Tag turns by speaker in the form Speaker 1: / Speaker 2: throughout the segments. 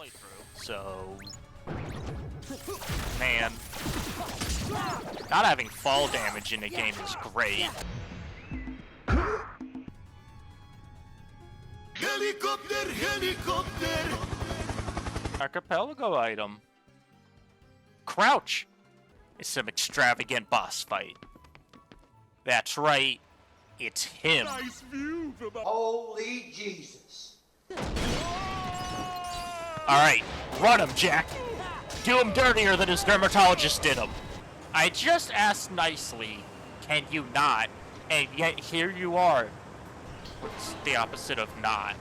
Speaker 1: playthrough, so... Man. Not having fall damage in the game is great.
Speaker 2: Helicopter, helicopter!
Speaker 1: Archipelago item. Crouch! It's some extravagant boss fight. That's right. It's him.
Speaker 2: Nice view from
Speaker 3: Holy Jesus.
Speaker 1: Alright, run him, Jack. Do him dirtier than his dermatologist did him. I just asked nicely, can you not? And yet here you are. What's the opposite of not?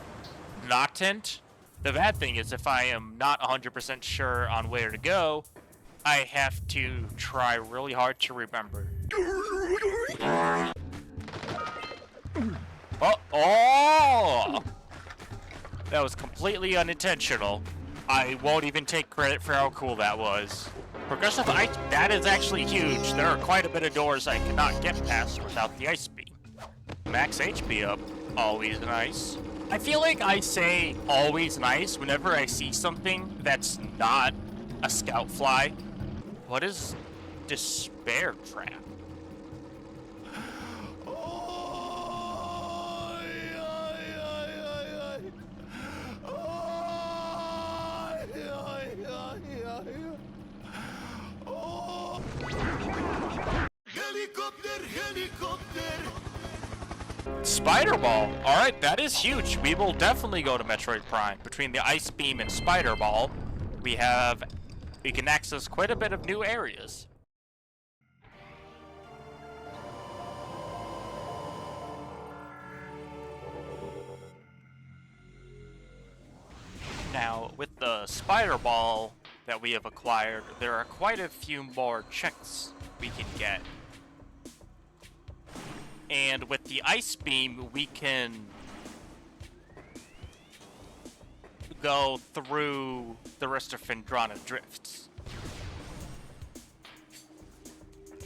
Speaker 1: Noctant? The bad thing is if I am not 100% sure on where to go, I have to try really hard to remember. Oh! That was completely unintentional. I won't even take credit for how cool that was. Progressive ice, that is actually huge. There are quite a bit of doors I cannot get past without the ice beam. Max HP up, always nice. I feel like I say always nice whenever I see something that's not a scout fly. What is Despair Trap?
Speaker 2: Helicopter, helicopter!
Speaker 1: Spider Ball! Alright, that is huge. We will definitely go to Metroid Prime. Between the Ice Beam and Spider Ball, we can access quite a bit of new areas. Now, with the Spider Ball that we have acquired, there are quite a few more checks we can get. And with the Ice Beam, we can go through the rest of Phendrana drifts.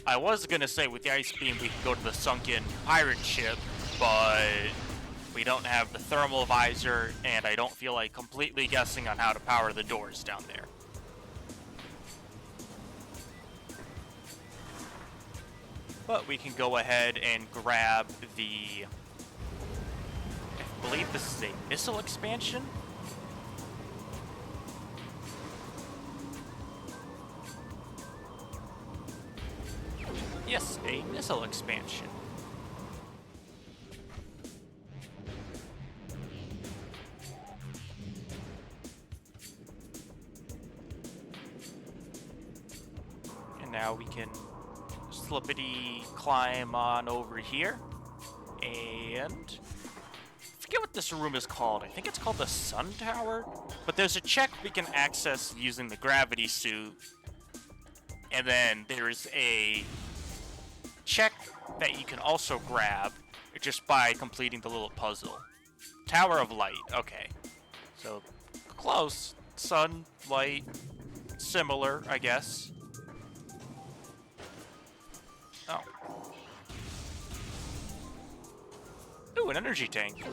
Speaker 1: I was gonna say with the Ice Beam we can go to the sunken pirate ship, but we don't have the thermal visor, and I don't feel like completely guessing on how to power the doors down there. But we can go ahead and grab the... I believe this is a missile expansion? Yes, a missile expansion. And now we can slippity climb on over here. And I forget what this room is called. I think it's called the Sun Tower. But there's a check we can access using the gravity suit. And then there's a check that you can also grab just by completing the little puzzle. Tower of Light, okay. So, close. Sun, light, similar, I guess. Oh. Ooh, an energy tank.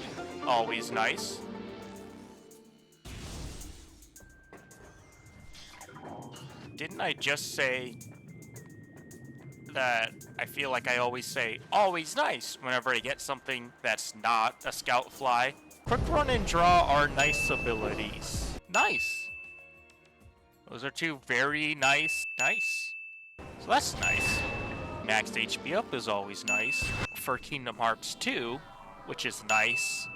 Speaker 1: Always nice. Didn't I just say that I feel like I always say, always nice, whenever I get something that's not a scout fly? Quick run and draw are nice abilities. Nice. Those are two very nice. So that's nice. Maxed HP up is always nice. For Kingdom Hearts 2, which is nice.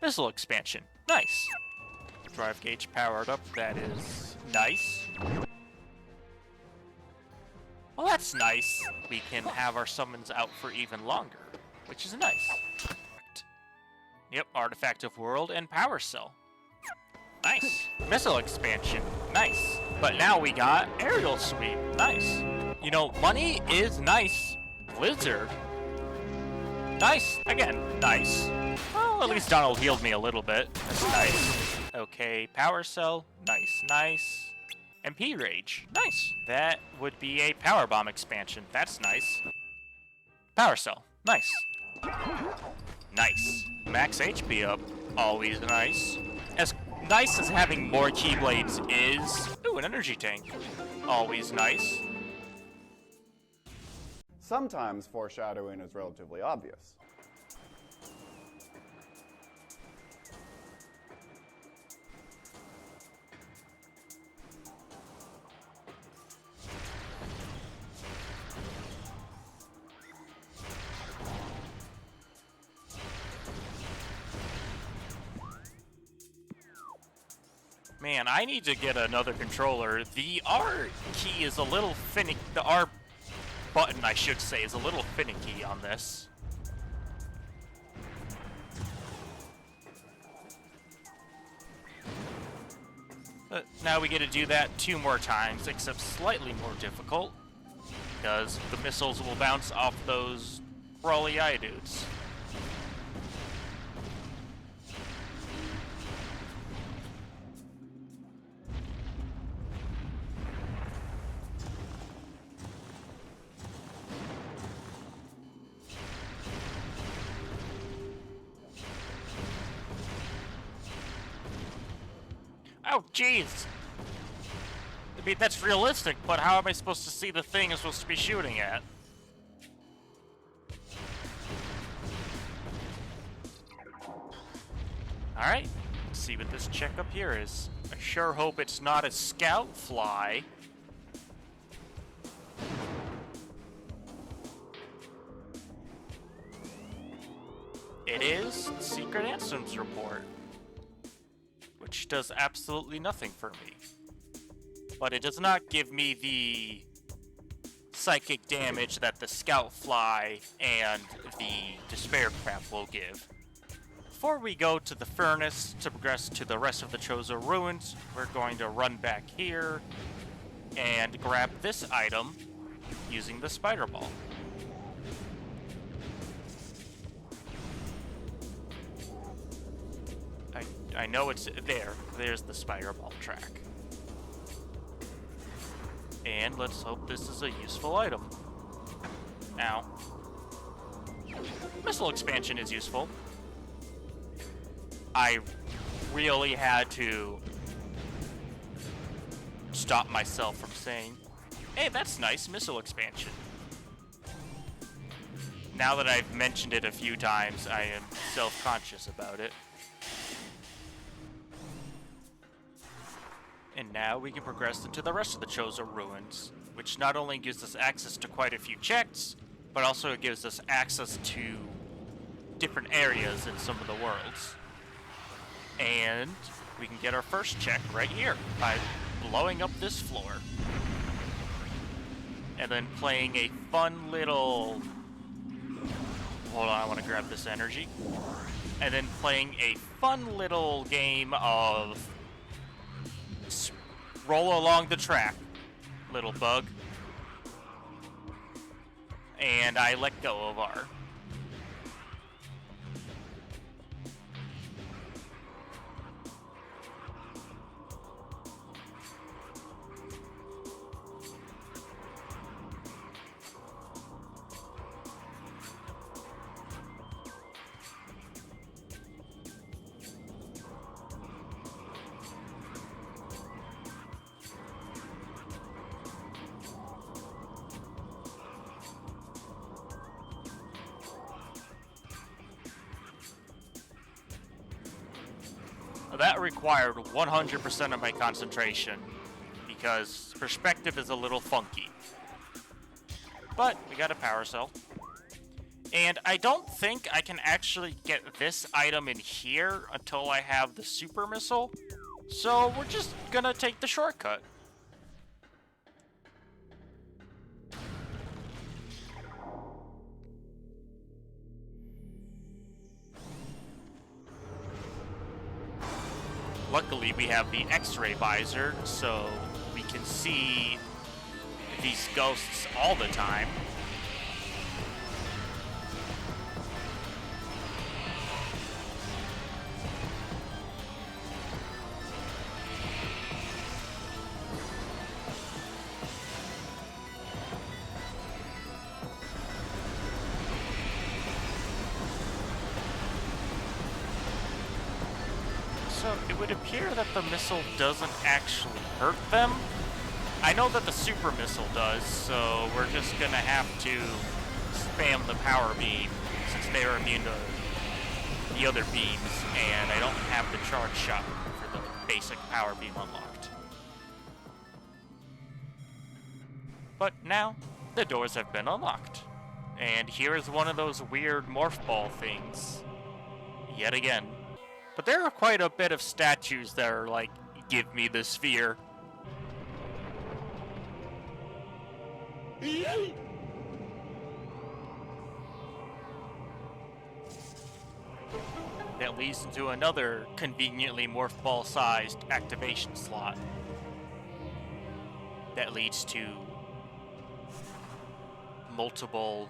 Speaker 1: Missile expansion. Nice. Drive gauge powered up. That is nice. Well, that's nice. We can have our summons out for even longer, which is nice. Yep, Artifact of World and Power Cell. Nice. Missile expansion. Nice. But now we got Aerial Sweep. Nice. You know, money is nice. Blizzard. Nice. Again, nice. Well, at least Donald healed me a little bit. That's nice. Okay, Power Cell. Nice. MP Rage. Nice. That would be a Power Bomb expansion. That's nice. Power Cell. Nice. Nice. Max HP up. Always nice. As nice as having more Keyblades is... Ooh, an energy tank. Always nice.
Speaker 4: Sometimes foreshadowing is relatively obvious.
Speaker 1: Man, I need to get another controller. The R key is a little finicky. The R button, I should say, is a little finicky on this. But now we get to do that 2 more times, except slightly more difficult, because the missiles will bounce off those crawly eye dudes. Oh, jeez! I mean, that's realistic, but how am I supposed to see the thing I'm supposed to be shooting at? Alright, let's see what this check up here is. I sure hope it's not a scout fly. It is Secret Anthems report, which does absolutely nothing for me. But it does not give me the psychic damage that the Scout Fly and the Despair Crab will give. Before we go to the furnace to progress to the rest of the Chozo ruins, we're going to run back here and grab this item using the Spider Ball. I know it's there. There's the Spider Ball track. And let's hope this is a useful item. Now, missile expansion is useful. I really had to stop myself from saying, hey, that's nice, missile expansion. Now that I've mentioned it a few times, I am self-conscious about it. And now we can progress into the rest of the Chozo ruins, which not only gives us access to quite a few checks, but also gives us access to different areas in some of the worlds. And we can get our first check right here by blowing up this floor. And then playing a fun little... Hold on, I want to grab this energy. And then playing a fun little game of... Roll along the track, little bug. And I let go of R. That required 100% of my concentration, because perspective is a little funky. But we got a power cell. And I don't think I can actually get this item in here until I have the super missile. So we're just gonna take the shortcut. Luckily, we have the X-ray visor, so we can see these ghosts all the time. So So it would appear that the missile doesn't actually hurt them. I know that the super missile does, so we're just gonna have to spam the power beam since they are immune to the other beams, and I don't have the charge shot for the basic power beam unlocked. But now, the doors have been unlocked. And here is one of those weird morph ball things. Yet again. But there are quite a bit of statues that are like, give me the sphere. That leads into another conveniently morph ball sized activation slot. That leads to multiple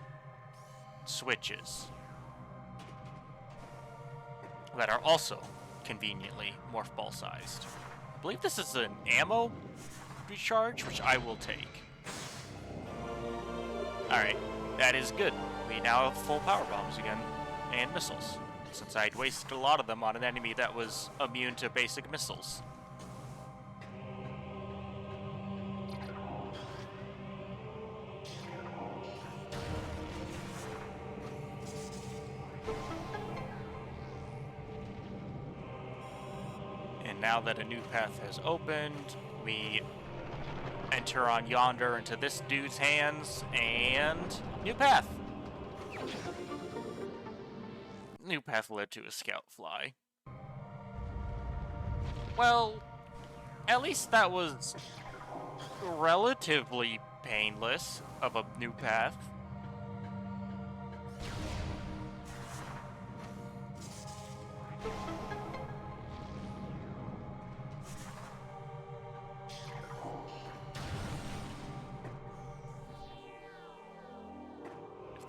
Speaker 1: switches that are also conveniently morph ball sized. I believe this is an ammo recharge, which I will take. Alright, that is good. We now have full power bombs again, and missiles, since I'd wasted a lot of them on an enemy that was immune to basic missiles. And now that a new path has opened, we enter on yonder into this dude's hands, and new path. New path led to a scout fly. Well, at least that was relatively painless of a new path.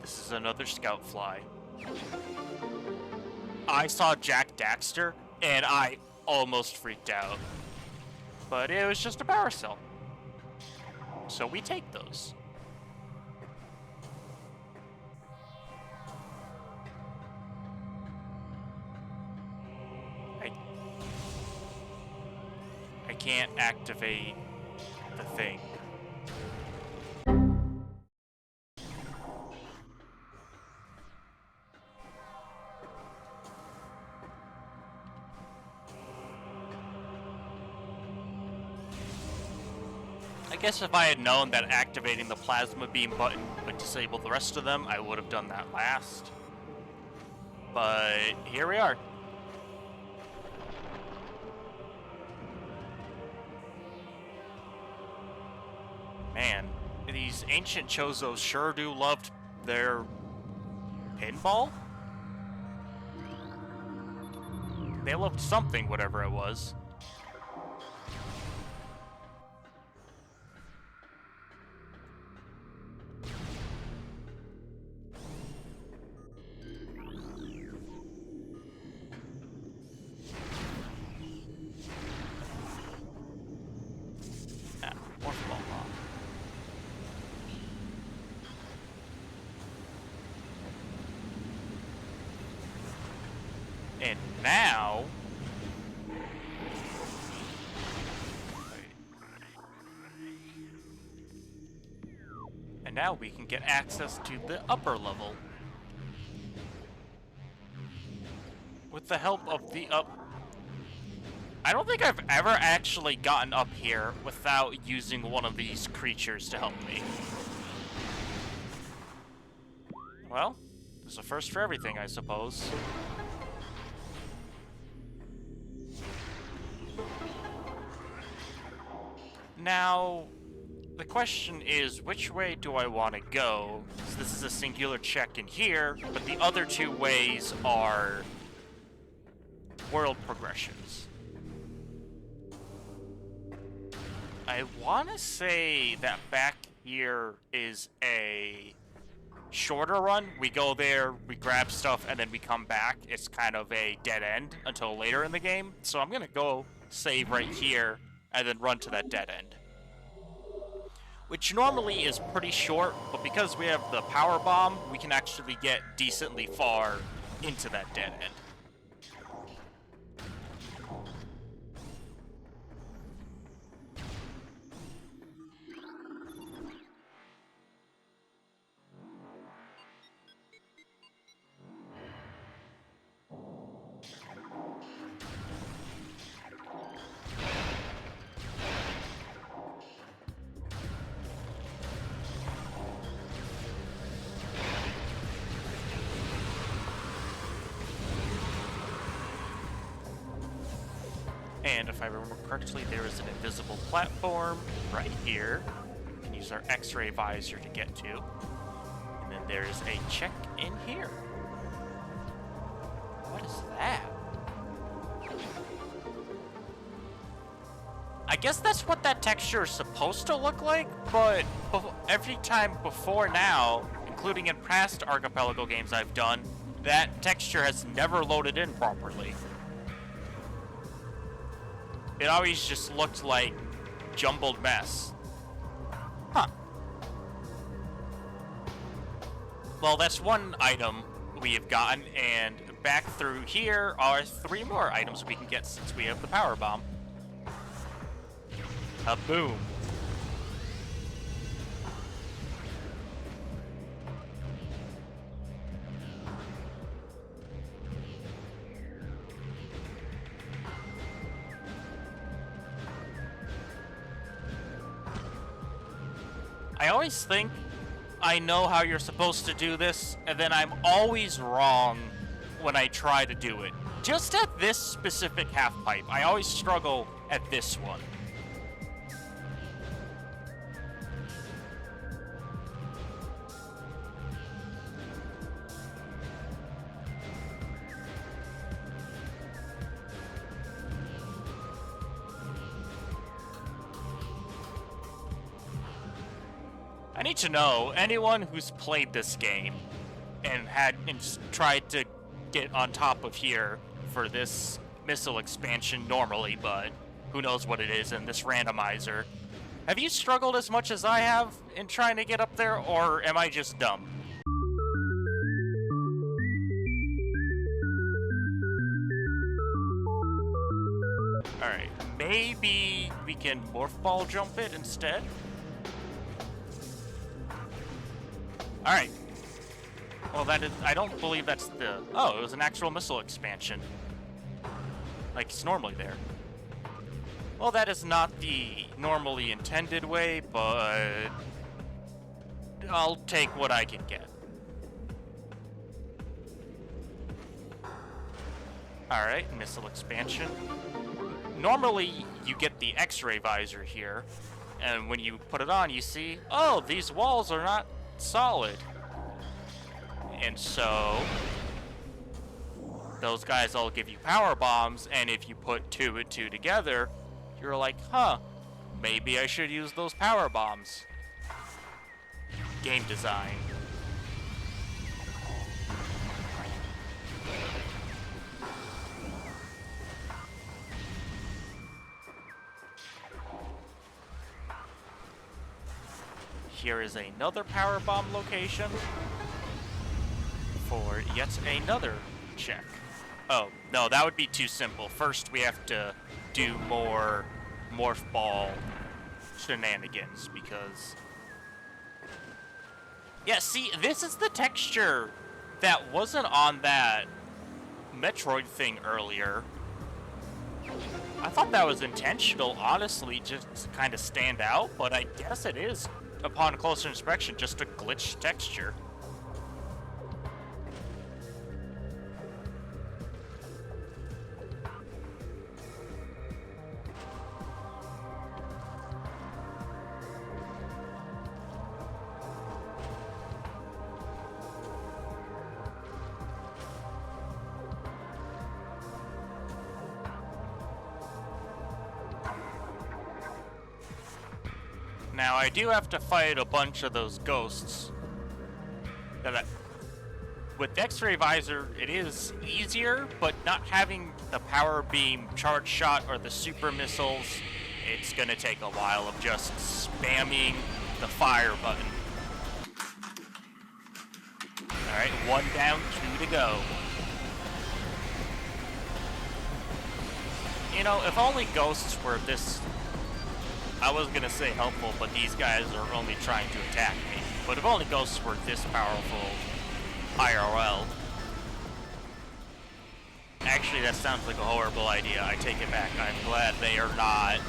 Speaker 1: This is another scout fly. I saw Jack Daxter, and I almost freaked out. But it was just a power cell. So we take those. I can't activate the thing. I guess if I had known that activating the plasma beam button would disable the rest of them, I would have done that last. But here we are. Man, these ancient Chozos sure do love their pinball? They loved something, whatever it was. And now... And now we can get access to the upper level. With the help of the I don't think I've ever actually gotten up here without using one of these creatures to help me. Well, there's a first for everything, I suppose. Now, the question is, which way do I want to go? So this is a singular check in here, but the other two ways are world progressions. I want to say that back here is a shorter run. We go there, we grab stuff, and then we come back. It's kind of a dead end until later in the game. So I'm going to go save right here and then run to that dead end. Which normally is pretty short, but because we have the power bomb, we can actually get decently far into that dead end. And if I remember correctly, there is an invisible platform right here. We can use our X-ray visor to get to. And then there is a check in here. What is that? I guess that's what that texture is supposed to look like, but every time before now, including in past Archipelago games I've done, that texture has never loaded in properly. It always just looked like jumbled mess. Huh. Well, that's one item we have gotten, and back through here are 3 more items we can get since we have the power bomb. A boom. I always think I know how you're supposed to do this, and then I'm always wrong when I try to do it. Just at this specific half pipe, I always struggle at this one. I need to know, anyone who's played this game and tried to get on top of here for this missile expansion normally, but who knows what it is in this randomizer. Have you struggled as much as I have in trying to get up there, or am I just dumb? Alright, maybe we can morph ball jump it instead? Alright. Well, that is... I don't believe that's the... Oh, it was an actual missile expansion. Like, it's normally there. Well, that is not the normally intended way, but... I'll take what I can get. Alright, missile expansion. Normally, you get the X-ray visor here, and when you put it on, you see, oh, these walls are not solid. And so those guys all give you power bombs, and if you put 2 and 2 together, you're like, huh, maybe I should use those power bombs. Game design. Here is another power bomb location for yet another check. Oh, no, that would be too simple. First, we have to do more morph ball shenanigans because... Yeah, see, this is the texture that wasn't on that Metroid thing earlier. I thought that was intentional, honestly, just to kind of stand out, but I guess it is, upon closer inspection, just a glitched texture. Now, I do have to fight a bunch of those ghosts. With X-ray visor, it is easier, but not having the power beam charge shot or the super missiles, it's gonna take a while of just spamming the fire button. Alright, 1 down, 2 to go. You know, if only ghosts were this... I was gonna say helpful, but these guys are only trying to attack me. But if only ghosts were this powerful IRL. Actually, that sounds like a horrible idea. I take it back. I'm glad they are not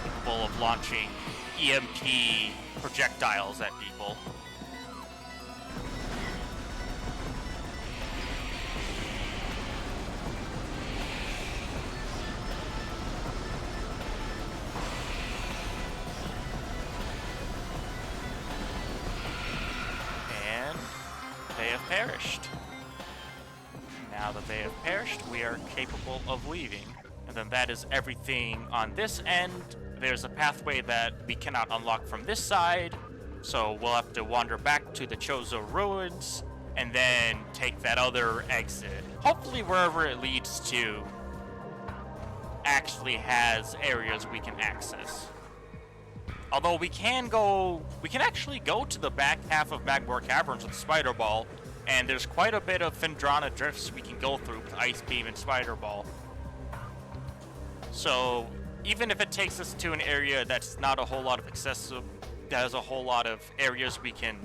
Speaker 1: capable of launching EMP projectiles at people. perished. Now that they have perished, we are capable of leaving. And then that is everything on this end. There's a pathway that we cannot unlock from this side, so we'll have to wander back to the Chozo ruins and then take that other exit. Hopefully wherever it leads to actually has areas we can access. Although we can actually go to the back half of Magmoor Caverns with Spider Ball, and there's quite a bit of Phendrana drifts we can go through with Ice Beam and Spider Ball. So even if it takes us to an area that's not a whole lot of accessible, that has a whole lot of areas we can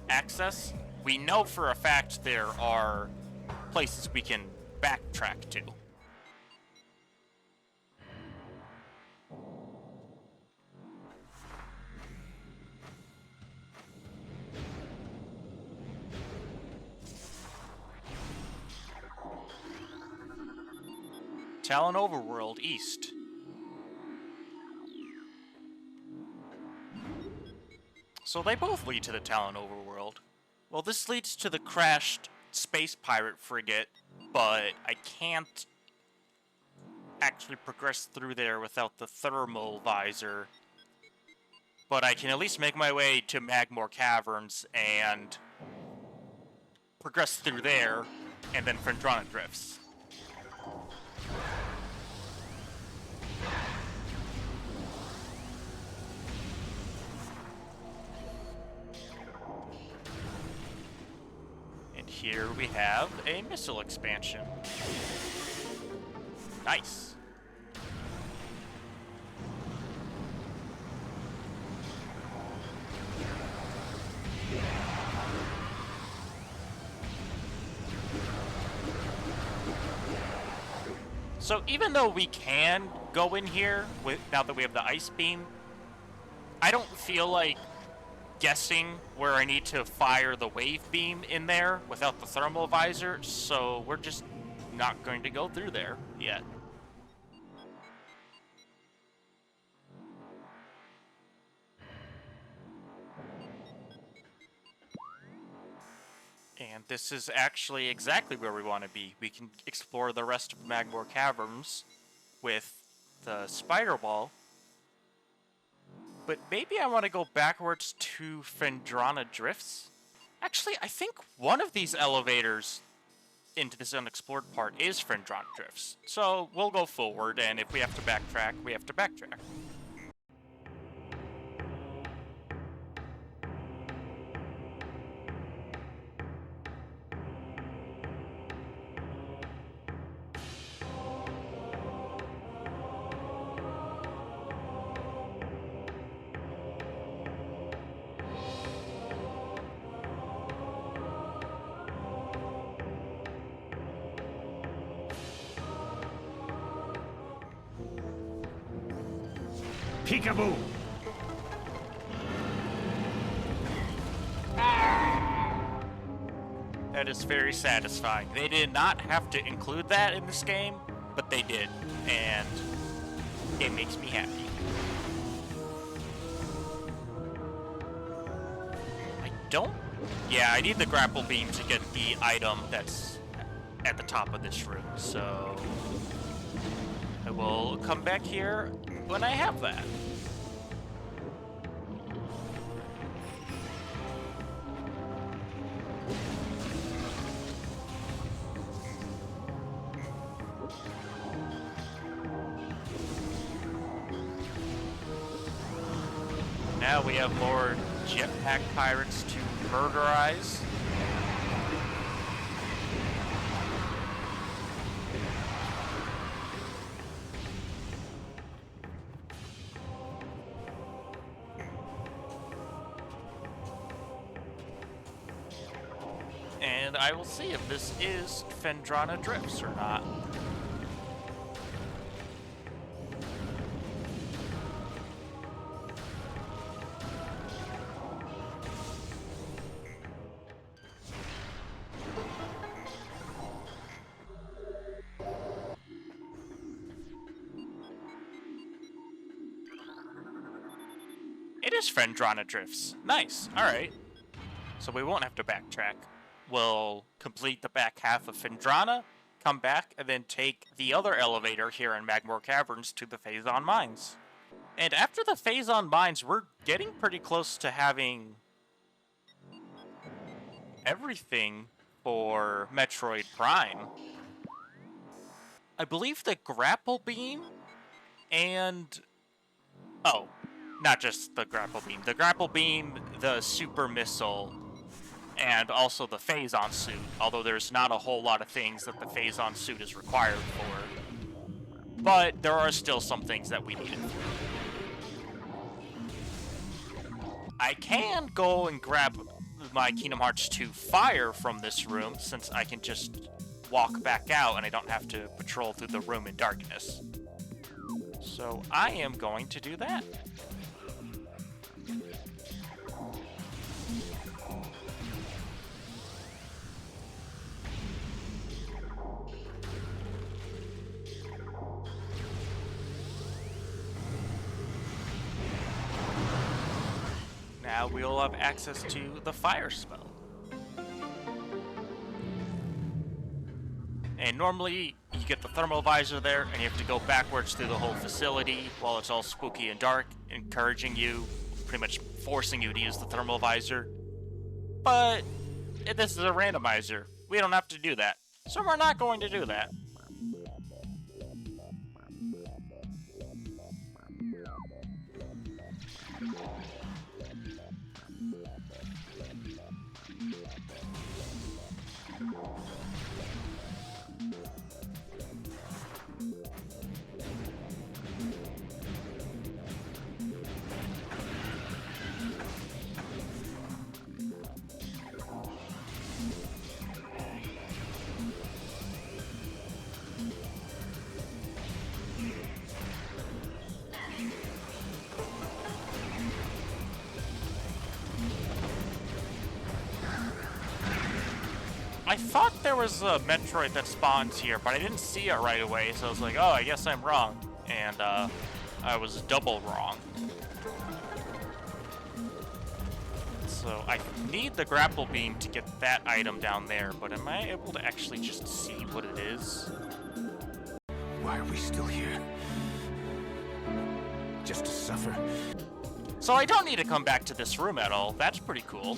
Speaker 1: access, we know for a fact there are places we can backtrack to. Tallon Overworld East. So they both lead to the Tallon Overworld. Well, this leads to the crashed space pirate frigate, but I can't actually progress through there without the thermal visor. But I can at least make my way to Magmoor Caverns and progress through there, and then Phendrana drifts. Here we have a missile expansion. Nice. So even though we can go in here now that we have the Ice Beam, I don't feel like guessing where I need to fire the wave beam in there without the thermal visor, so we're just not going to go through there yet. And this is actually exactly where we want to be. We can explore the rest of Magmoor Caverns with the Spider Ball. But maybe I want to go backwards to Phendrana Drifts. Actually, I think one of these elevators into this unexplored part is Phendrana Drifts. So we'll go forward, and if we have to backtrack, we have to backtrack.
Speaker 2: Peekaboo!
Speaker 1: That is very satisfying. They did not have to include that in this game, but they did, and it makes me happy. Yeah, I need the grapple beam to get the item that's at the top of this room, so I will come back here when I have that. Now we have more jetpack pirates to murderize. And I will see if this is Phendrana Drifts or not. It is Phendrana Drifts. Nice. Alright. So we won't have to backtrack. we'll complete the back half of Phendrana, come back, and then take the other elevator here in Magmoor Caverns to the Phazon Mines. And after the Phazon Mines, we're getting pretty close to having everything for Metroid Prime. I believe the grapple beam and... oh, not just the grapple beam. The grapple beam, the super missile, and also the Phazon suit, although there's not a whole lot of things that the Phazon suit is required for. But there are still some things that we needed. I can go and grab my Kingdom Hearts 2 Fire from this room, since I can just walk back out and I don't have to patrol through the room in darkness. So I am going to do that. Now we'll have access to the fire spell. And normally, you get the thermal visor there, and you have to go backwards through the whole facility while it's all spooky and dark, encouraging you, pretty much forcing you to use the thermal visor. But this is a randomizer. We don't have to do that. So we're not going to do that. I thought there was a Metroid that spawns here, but I didn't see it right away, so I was like, oh, I guess I'm wrong. And, I was double wrong. So, I need the grapple beam to get that item down there, but am I able to actually just see what it is?
Speaker 2: Why are we still here? Just to suffer?
Speaker 1: So I don't need to come back to this room at all. That's pretty cool.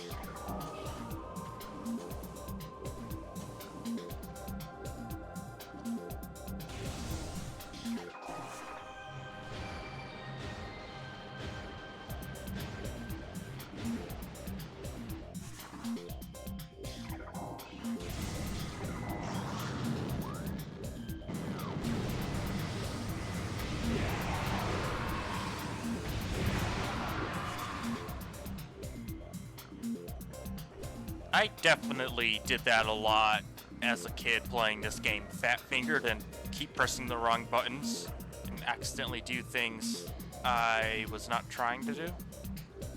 Speaker 1: I definitely did that a lot as a kid playing this game fat-fingered and keep pressing the wrong buttons and accidentally do things I was not trying to do.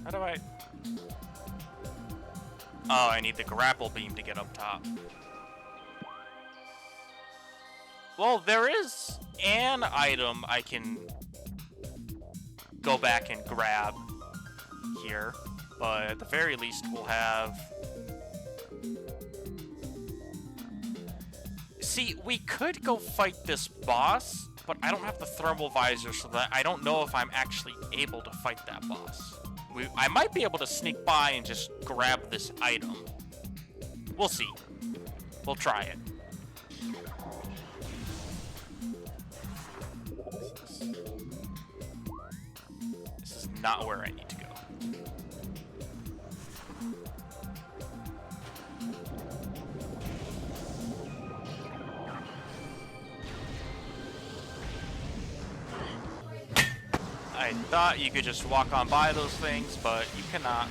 Speaker 1: How do I... oh, I need the grapple beam to get up top. Well, there is an item I can go back and grab here, but at the very least we'll have... see, we could go fight this boss, but I don't have the thermal visor, so that I don't know if I'm actually able to fight that boss. I might be able to sneak by and just grab this item. We'll see. We'll try it. This is not where I need to go. I thought you could just walk on by those things, but you cannot.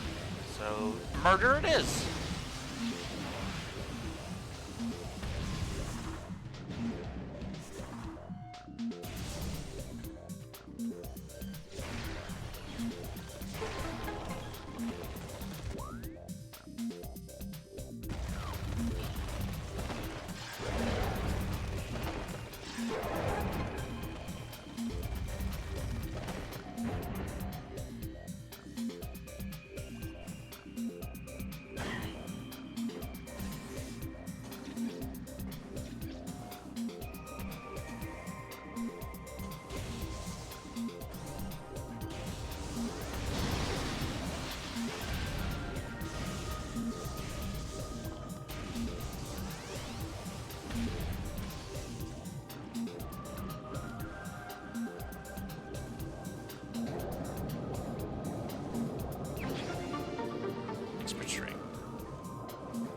Speaker 1: So, murder it is.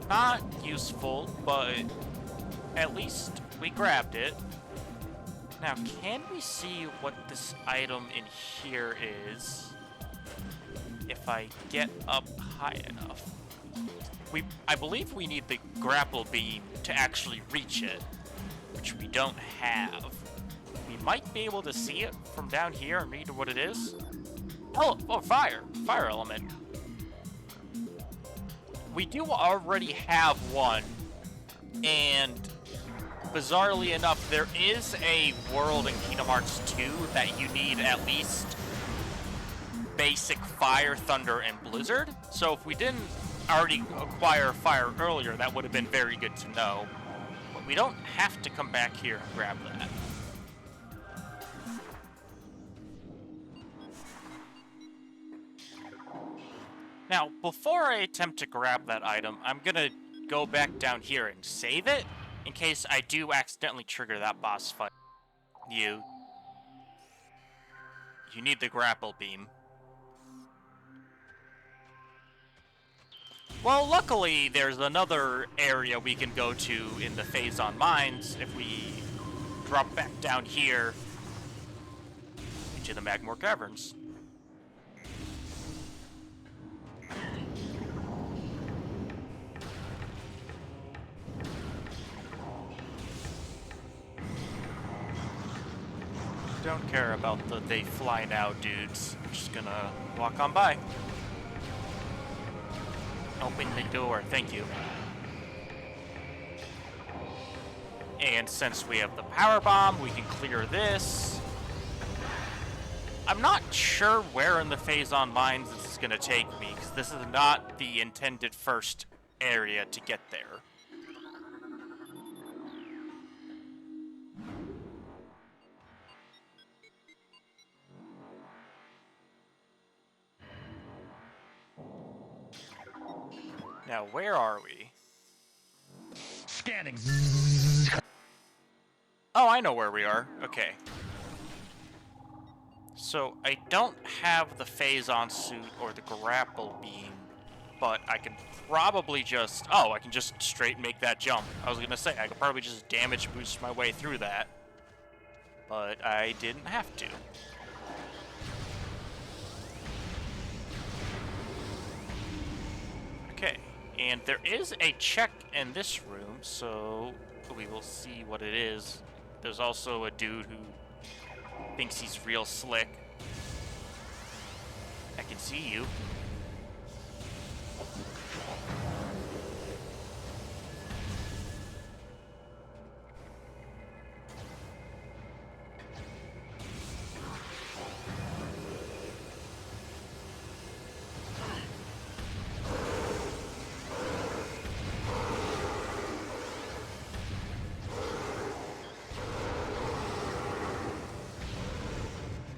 Speaker 1: Not useful, but at least we grabbed it. Now, can we see what this item in here is? If I get up high enough. I believe we need the grapple beam to actually reach it, which we don't have. We might be able to see it from down here and read what it is. Oh, fire! Fire element. We do already have one, and bizarrely enough, there is a world in Kingdom Hearts 2 that you need at least basic fire, thunder, and blizzard. So if we didn't already acquire fire earlier, that would have been very good to know. But we don't have to come back here and grab that. Now, before I attempt to grab that item, I'm gonna go back down here and save it, in case I do accidentally trigger that boss fight. You need the grapple beam. Well, luckily, there's another area we can go to in the Phazon Mines if we drop back down here into the Magmoor Caverns. Don't care about the they fly now dudes. I'm just gonna walk on by. Open the door, thank you. And since we have the power bomb, we can clear this. I'm not sure where in the Phazon Mines this is gonna take me, because this is not the intended first area to get there. Now, where are we?
Speaker 2: Scanning.
Speaker 1: Oh, I know where we are. Okay. So, I don't have the Phazon suit or the grapple beam, but I can probably just... Oh, I can just straight make that jump. I was gonna say, I could probably just damage boost my way through that, but I didn't have to. Okay. And there is a check in this room, so we will see what it is. There's also a dude who thinks he's real slick. I can see you.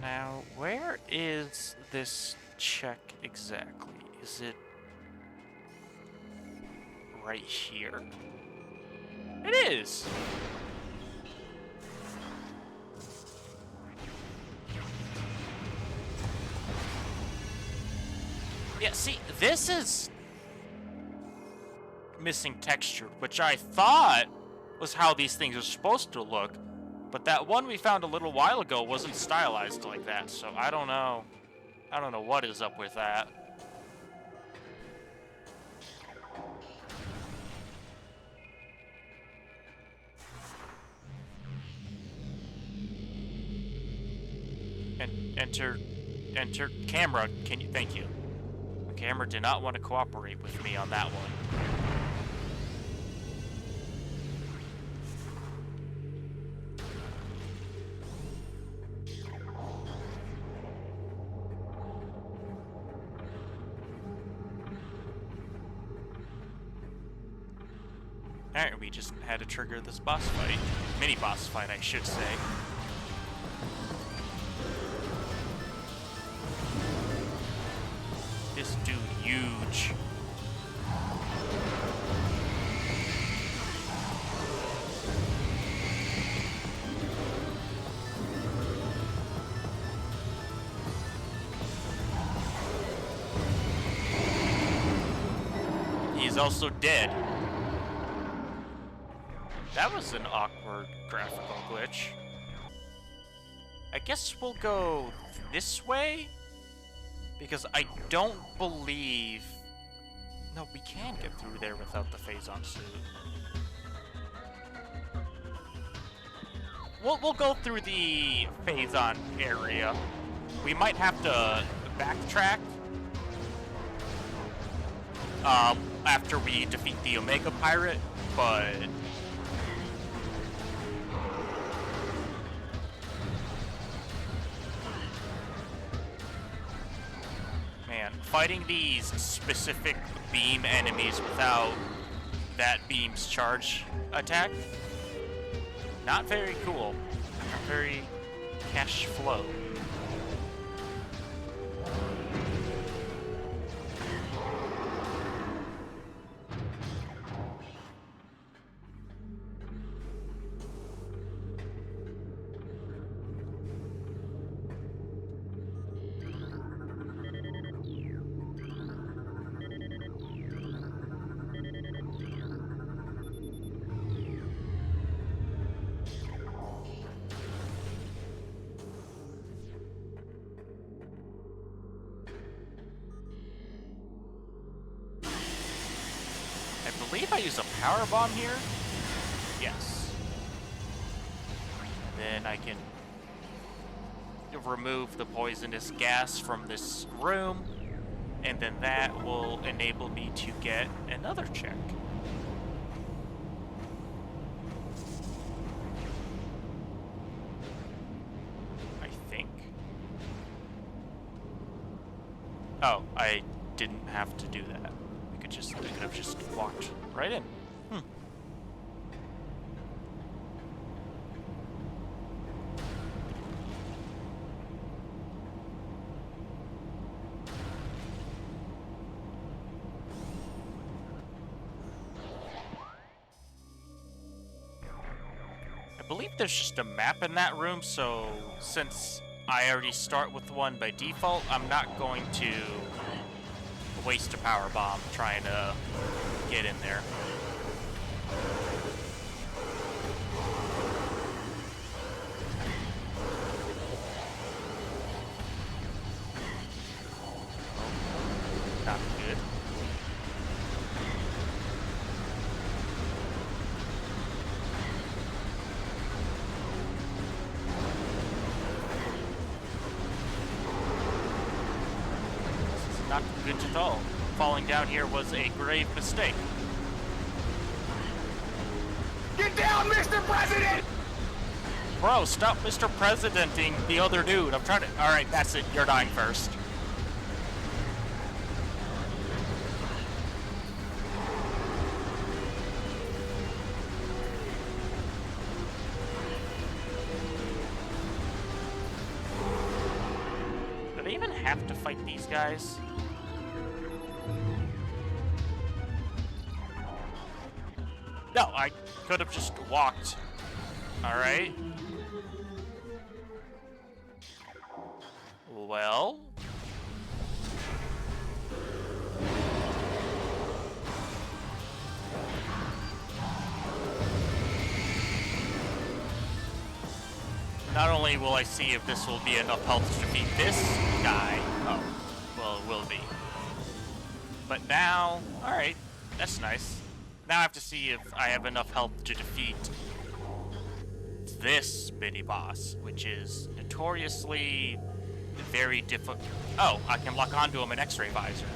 Speaker 1: Now, where is this check exactly? Is it right here? It is! Yeah, see, this is missing texture, which I thought was how these things are supposed to look. But that one we found a little while ago wasn't stylized like that, so I don't know. I don't know what is up with that. And enter camera. Can you? Thank you. The camera did not want to cooperate with me on that one. Alright, we just had to trigger this boss fight. Mini boss fight, I should say. This dude huge. He's also dead. That was an awkward graphical glitch. I guess we'll go this way? Because I don't believe... No, we can get through there without the Phazon suit. We'll go through the Phazon area. We might have to backtrack after we defeat the Omega Pirate, but... Man, fighting these specific beam enemies without that beam's charge attack, not very cool. Not very cash flow. I believe I use a power bomb here. Yes. Then I can remove the poisonous gas from this room, and then that will enable me to get another check. I think. Oh, I didn't have to do that. I could have just walked right in. I believe there's just a map in that room, so since I already start with one by default, I'm not going to waste a power bomb trying to get in there. Not good. This is not good at all. Falling down here was a grave mistake.
Speaker 2: Get down, Mr. President!
Speaker 1: Bro, stop Mr. Presidenting the other dude. I'm trying to... Alright, that's it. You're dying first. Do they even have to fight these guys? No, I could have just walked. Alright. Well... Not only will I see if this will be enough health to defeat this guy. Oh, well, it will be. But now... Alright, that's nice. Now I have to see if I have enough health to defeat this mini boss, which is notoriously very difficult. Oh, I can lock onto him an X-ray visor.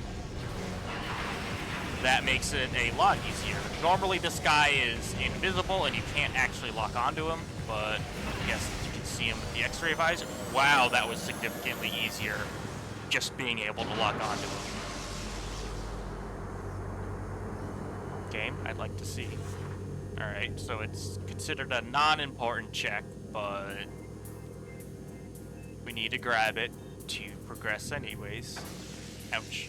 Speaker 1: That makes it a lot easier. Normally this guy is invisible and you can't actually lock onto him, but yes, you can see him with the X-ray visor. Wow, that was significantly easier just being able to lock onto him. Game I'd like to see. Alright, so it's considered a non-important check, but we need to grab it to progress anyways. Ouch.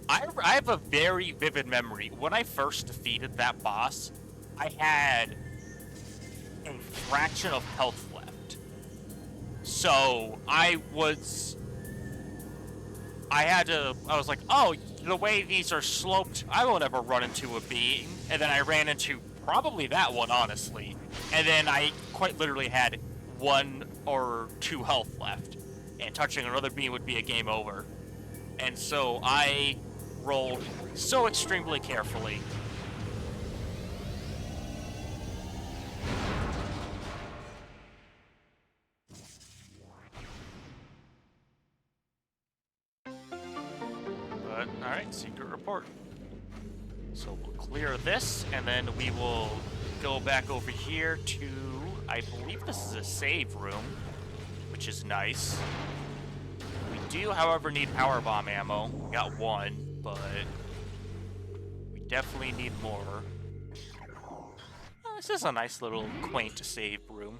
Speaker 1: I have a very vivid memory. When I first defeated that boss, I had a fraction of health left. So I was like, oh, the way these are sloped, I won't ever run into a beam. And then I ran into Probably that one, honestly. And then I quite literally had 1 or 2 health left. And touching another beam would be a game over. And so I rolled so extremely carefully. But, alright, secret report. So we'll clear this, and then we will go back over here to, I believe this is a save room, which is nice. We do, however, need power bomb ammo. We got 1, but we definitely need more. This is a nice little quaint save room.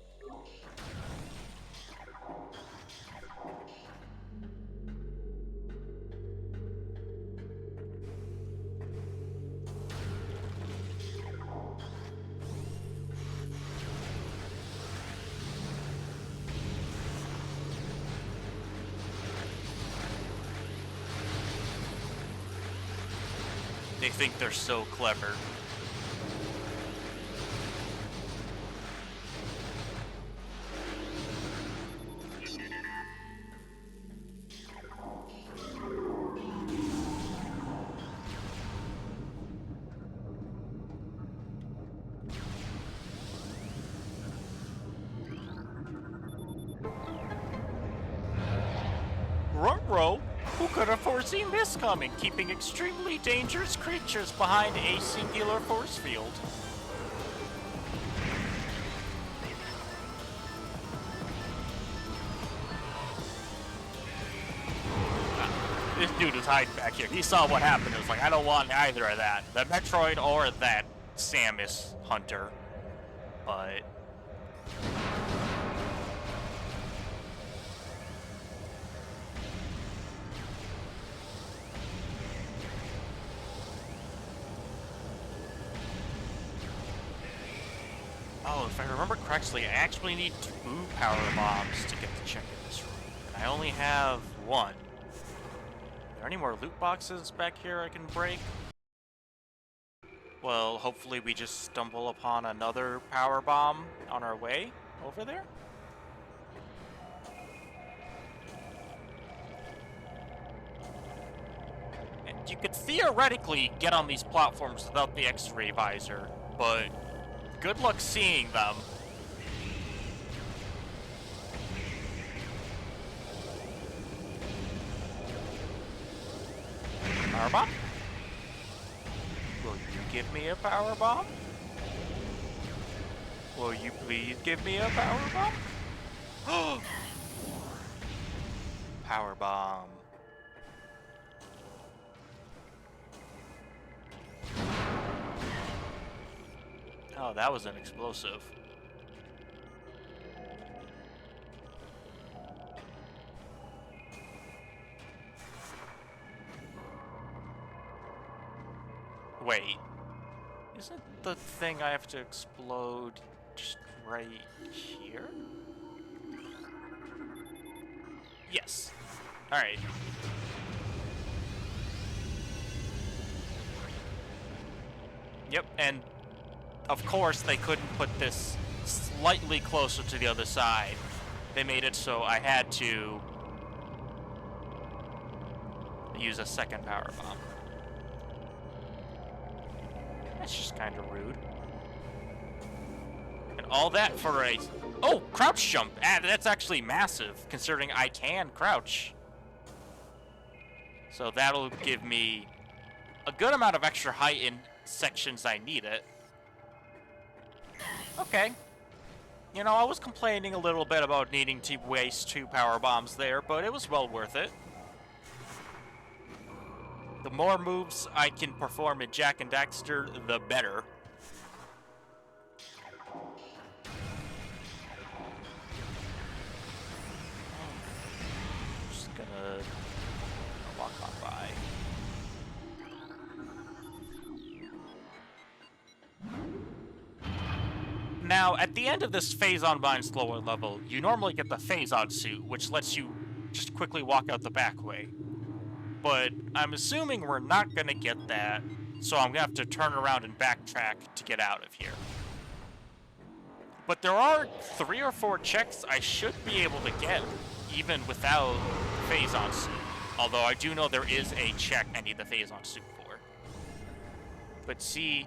Speaker 1: They think they're so clever. Ruh-roh! Who could have foreseen this coming, keeping extremely dangerous creatures behind a singular force field? This dude was hiding back here. He saw what happened. It was like, I don't want either of that. The Metroid or that Samus hunter. But... oh, if I remember correctly, I actually need 2 power bombs to get to check in this room. And I only have 1. Are there any more loot boxes back here I can break? Well, hopefully we just stumble upon another power bomb on our way over there. And you could theoretically get on these platforms without the X-ray visor, but good luck seeing them. Power bomb? Will you give me a power bomb? Will you please give me a power bomb? Power bomb. Oh, that was an explosive. Wait. Isn't the thing I have to explode just right here? Yes. Alright. Yep, and of course they couldn't put this slightly closer to the other side. They made it so I had to use a second power bomb. That's just kind of rude. And all that for a... oh, crouch jump! Ah, that's actually massive, considering I can crouch. So that'll give me a good amount of extra height in sections I need it. Okay. You know, I was complaining a little bit about needing to waste 2 power bombs there, but it was well worth it. The more moves I can perform in Jak and Daxter, the better. Just gonna walk on by. Now, at the end of this Phazon Mines lower level, you normally get the Phazon suit, which lets you just quickly walk out the back way. But I'm assuming we're not gonna get that So I'm gonna have to turn around and backtrack to get out of here. But there are 3 or 4 checks I should be able to get even without Phazon suit. Although I do know there is a check I need the Phazon suit for. But see,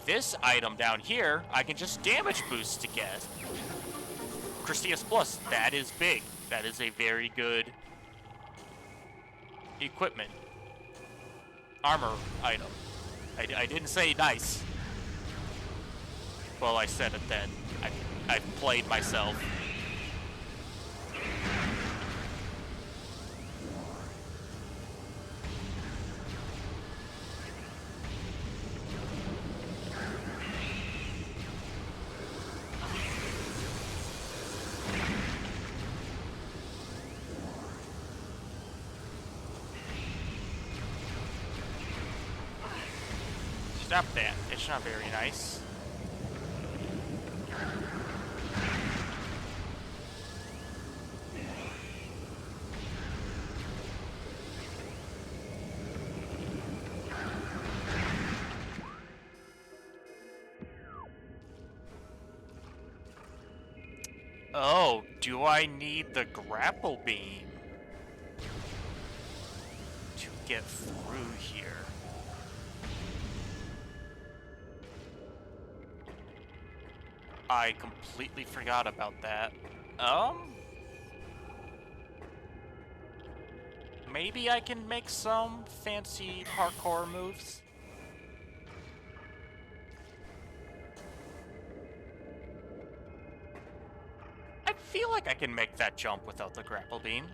Speaker 1: this item down here, I can just damage boost to get. Christias Plus, that is big. That is a very good equipment. Armor item. I didn't say nice. Well, I said it then. I've played myself. Stop that. It's not very nice. Oh, do I need the grapple beam to get through here? I completely forgot about that. Maybe I can make some fancy parkour moves? I feel like I can make that jump without the grapple beam.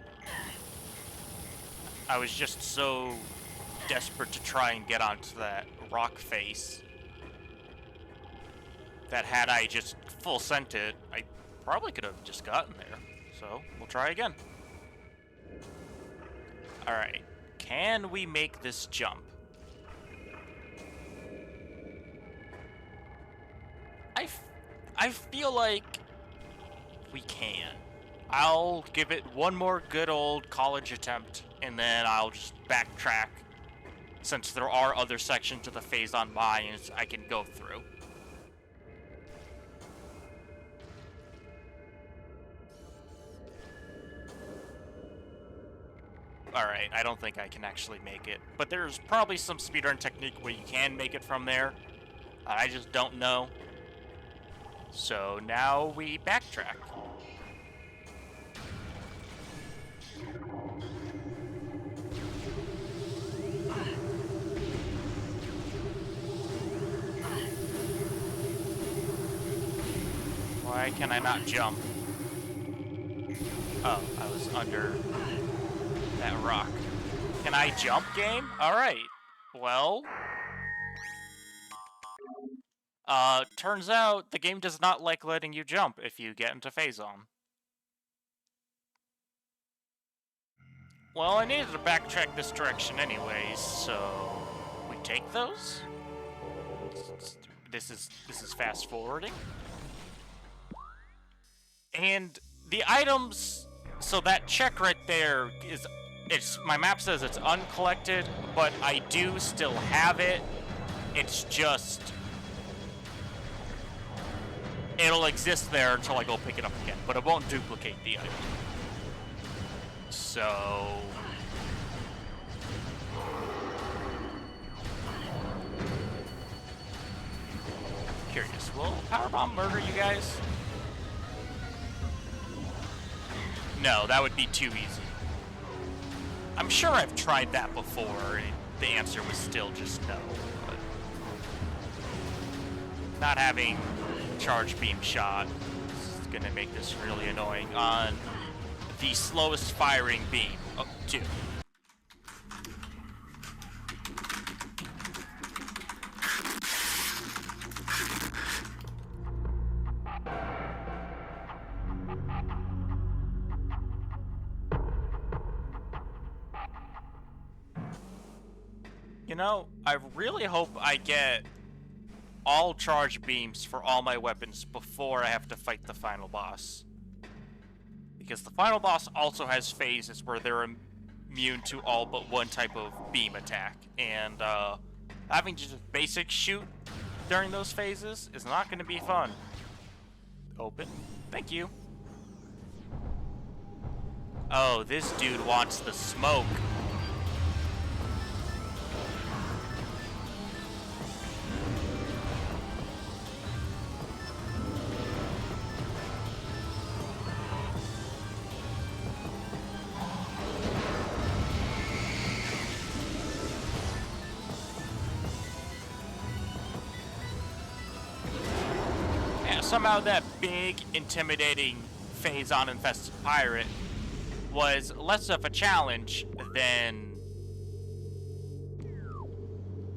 Speaker 1: I was just so desperate to try and get onto that rock face that had I just full sent it, I probably could have just gotten there. So, we'll try again. Alright, can we make this jump? I feel like we can. I'll give it one more good old college attempt, and then I'll just backtrack, since there are other sections of the Phazon Mines I can go through. Alright, I don't think I can actually make it. But there's probably some speedrun technique where you can make it from there. I just don't know. So now we backtrack. Why can I not jump? Oh, I was under that rock. Can I jump, game? Alright. Well... turns out the game does not like letting you jump if you get into Phazon. Well, I needed to backtrack this direction anyways, so... we take those? This is fast forwarding. And the items... So that check right there is... my map says it's uncollected, but I do still have it. It's just... it'll exist there until I go pick it up again, but it won't duplicate the item. So... curious, will Powerbomb murder you guys? No, that would be too easy. I'm sure I've tried that before, and the answer was still just no. But not having charge beam shot is gonna make this really annoying on the slowest firing beam. Oh, 2. You know, I really hope I get all charge beams for all my weapons before I have to fight the final boss. Because the final boss also has phases where they're immune to all but one type of beam attack. And Having just a basic shoot during those phases is not going to be fun. Open. Thank you. Oh, this dude wants the smoke. Somehow that big, intimidating Phazon-infested pirate was less of a challenge than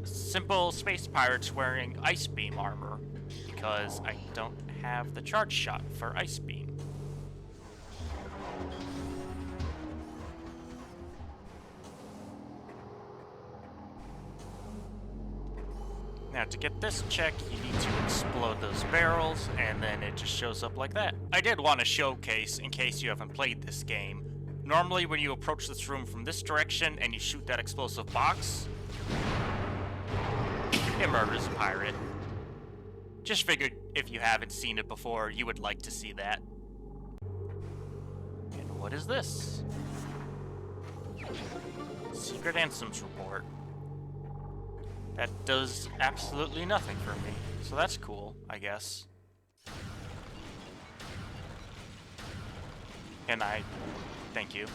Speaker 1: simple space pirates wearing ice beam armor, because I don't have the charge shot for ice beam. Now, to get this check, you need to explode those barrels, and then it just shows up like that. I did want to showcase, in case you haven't played this game, normally when you approach this room from this direction and you shoot that explosive box, it murders a pirate. Just figured if you haven't seen it before, you would like to see that. And what is this? Secret Anthems report. That does absolutely nothing for me, so that's cool, I guess. And thank you.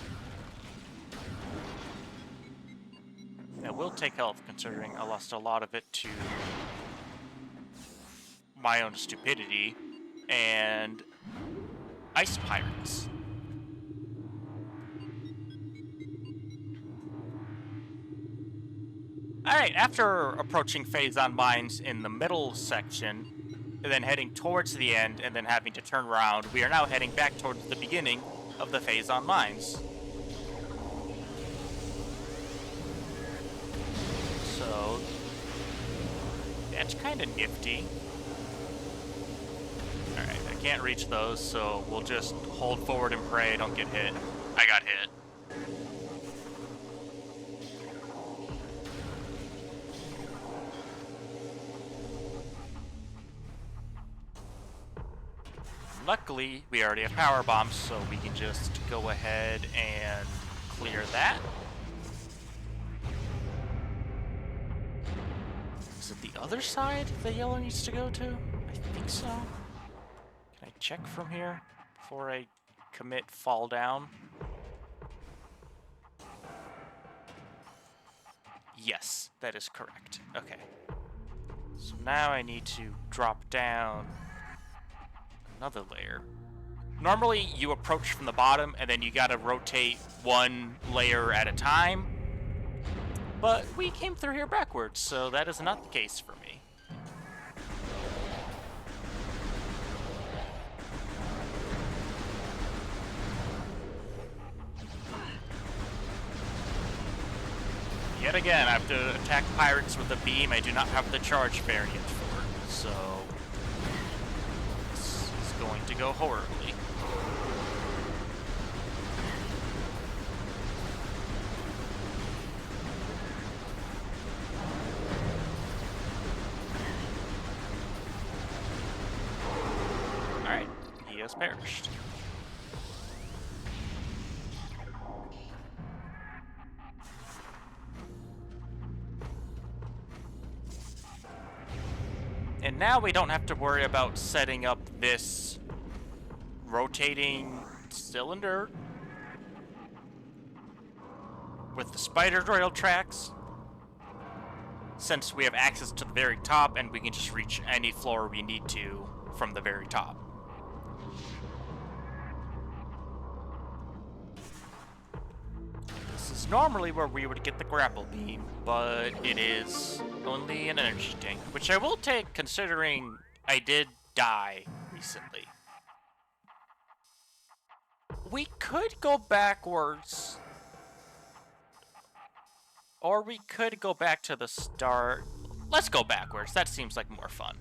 Speaker 1: It will take health, considering I lost a lot of it to my own stupidity and ice pirates. Alright, after approaching Phazon Mines in the middle section, and then heading towards the end, and then having to turn around, we are now heading back towards the beginning of the Phazon Mines. So, that's kind of nifty. Alright, I can't reach those, so we'll just hold forward and pray I don't get hit. I got hit. Luckily, we already have power bombs, so we can just go ahead and clear that. Is it the other side that yellow needs to go to? I think so. Can I check from here before I commit fall down? Yes, that is correct. Okay. So now I need to drop down another layer. Normally, you approach from the bottom, and then you gotta rotate one layer at a time. But we came through here backwards, so that is not the case for me. Yet again, I have to attack pirates with a beam I do not have the charge variant for, so going to go horribly. Alright, he has perished. And now we don't have to worry about setting up this rotating cylinder with the spider rail tracks, since we have access to the very top and we can just reach any floor we need to from the very top. This is normally where we would get the grapple beam, but it is only an energy tank, which I will take considering I did die recently. We could go backwards, or we could go back to the start. Let's go backwards. That seems like more fun.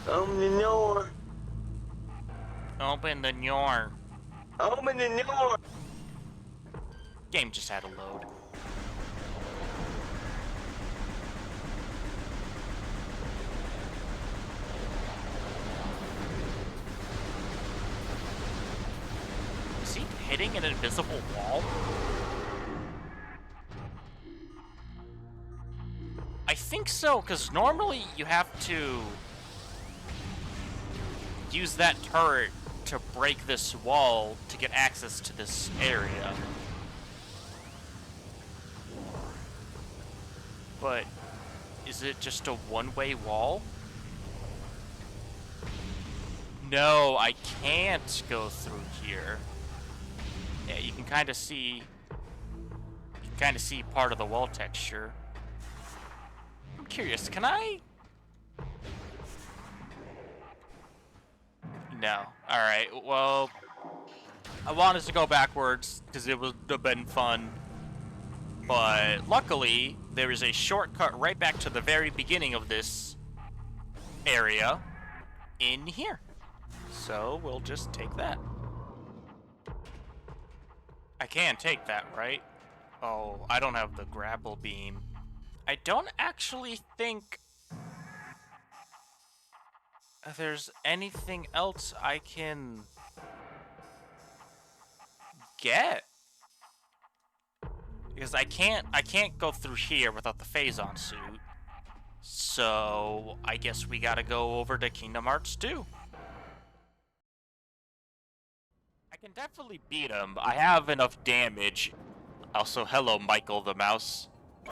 Speaker 5: Open the door.
Speaker 1: Open the door.
Speaker 5: Open the door.
Speaker 1: Game just had to load. Is he hitting an invisible wall? I think so, because normally you have to use that turret to break this wall to get access to this area. But is it just a one-way wall? No, I can't go through here. Yeah, you can kind of see part of the wall texture. I'm curious, can I? No. Alright, well, I wanted to go backwards because it would have been fun. But luckily, there is a shortcut right back to the very beginning of this area in here. So we'll just take that. I can take that, right? Oh, I don't have the grapple beam. I don't actually think there's anything else I can get. Because I can't go through here without the Phazon suit. So I guess we gotta go over to Kingdom Hearts 2. I can definitely beat him. I have enough damage. Also, hello, Michael the Mouse.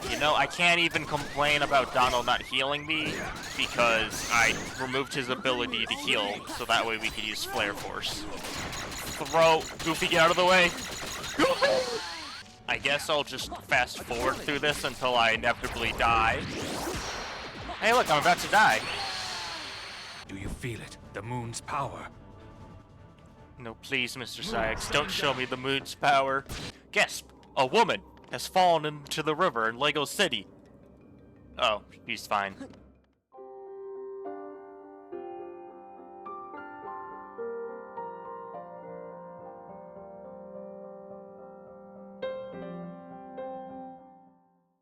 Speaker 1: You know, I can't even complain about Donald not healing me because I removed his ability to heal, so that way we could use Flare Force. Throw! Goofy, get out of the way! Goofy! I guess I'll just fast forward through this until I inevitably die. Hey look, I'm about to die.
Speaker 2: Do you feel it? The moon's power.
Speaker 1: No, please, Mr. Sykes, don't show me the moon's power. Gasp! A woman has fallen into the river in Lego City. Oh, he's fine.